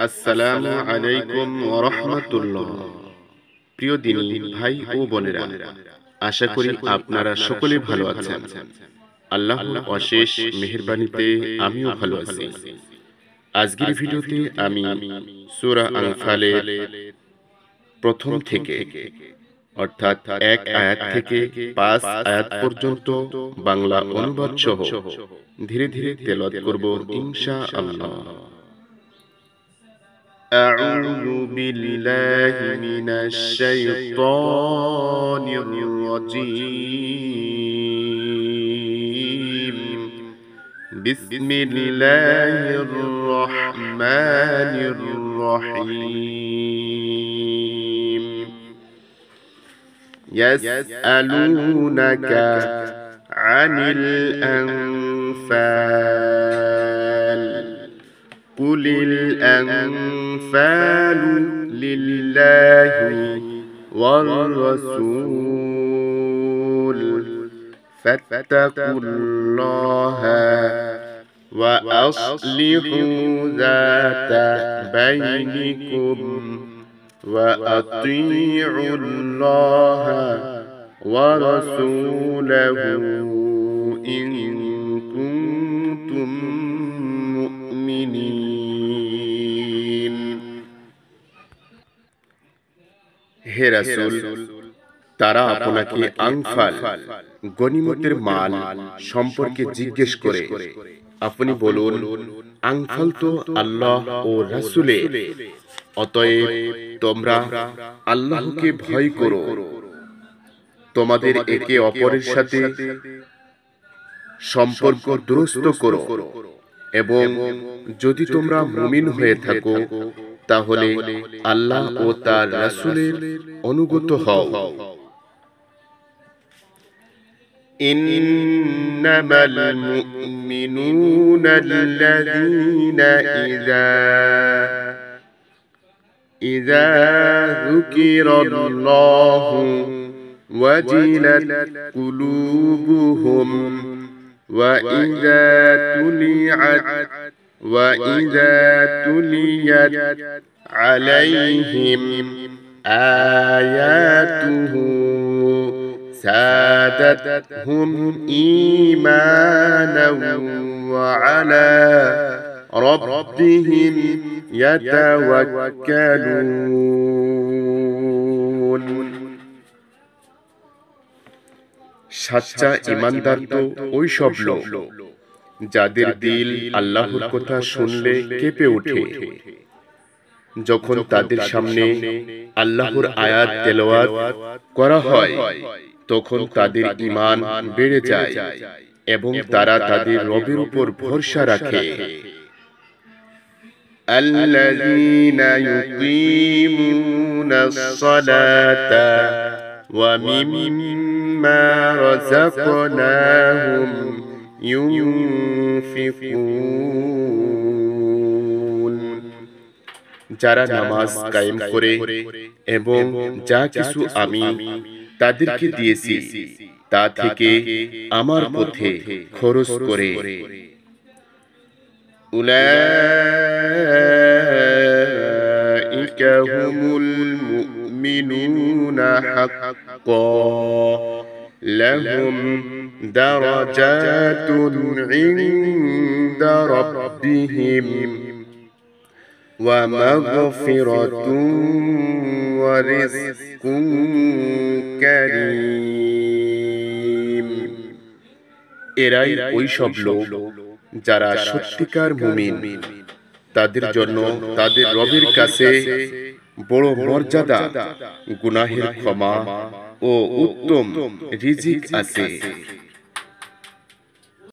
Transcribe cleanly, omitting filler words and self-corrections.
আসসালামু আলাইকুম ওয়া রাহমাতুল্লাহ। প্রিয় দিনী ভাই ও বোনেরা, আশা করি আপনারা সকলেই ভালো আছেন। আল্লাহর অশেষ মেহেরবানিতে আমিও ভালো আছি। আজকের ভিডিওতে আমি সূরা আনফালের প্রথম থেকে অর্থাৎ ১ আয়াত থেকে ৫ আয়াত পর্যন্ত বাংলা অনুবাদ সহ ধীরে ধীরে তেলাওয়াত করব ইনশাআল্লাহ। أعوذ بالله من الشيطان الرجيم. بسم الله الرحمن الرحيم. يسألونك عن الأنفال قل الأنفال لله والرسول فاتقوا الله وأصلحوا ذات بينكم وأطيعوا الله ورسوله إن كنتم مؤمنين. হে রাসূল, তারা আপনাকে আনফাল গনিমতের মাল সম্পর্কে জিজ্ঞেস করে। আপনি বলুন, আনফাল তো আল্লাহ ও রাসূলের, অতএব তোমরা আল্লাহকে ভয় করো। তোমাদের একে অপরের সাথে সম্পর্ক দুরস্ত করো, এবং যদি তোমরা মুমিন হয়ে থাকো তাহলে আল্লাহ ও তার রাসূলের অনুগত হও। ইন্নামাল মুমিনুনা আল্লাযীনা ইযা যুকিরাল্লাহু ওয়াজিলাত কুলুবুহুম وإذا تليت عليهم آياته زادتهم إيمانا وعلى ربهم يتوكلون. সাচ্চা ঈমানদার তো ওই সব লোক যাদের দিল আল্লাহর কথা শুনলে কেঁপে ওঠে, যখন তাদের সামনে আল্লাহর আয়াত তেলাওয়াত করা হয় তখন তাদের ঈমান বেড়ে যায় এবং তারা তাদের রবের উপর ভরসা রাখে। আল্লাযীনা ইউকিমুনাস সালাতা ওয়া মিম্মা রাযাকনাহুম ইউনফিকুন, যারা নামাজ কায়েম করে এবং যা কিছু আমি তাদেরকে দিয়েছি তা থেকে আমার পথে খরচ করে। উলাইকা হুমুল মুমিনুনা হাক্কান লাহুম দারাজাতুন ইনদা রাব্বিহিম ওয়া মাগফিরাতুন ওয়া রিজকুন কারীম। এরাই ওই সব লোক যারা সত্যিকার মুমিন, তাদের জন্য তাদের রবের কাছে বড় মর্যাদা, গুনাহের ক্ষমা ও উত্তম রিজিক আছে।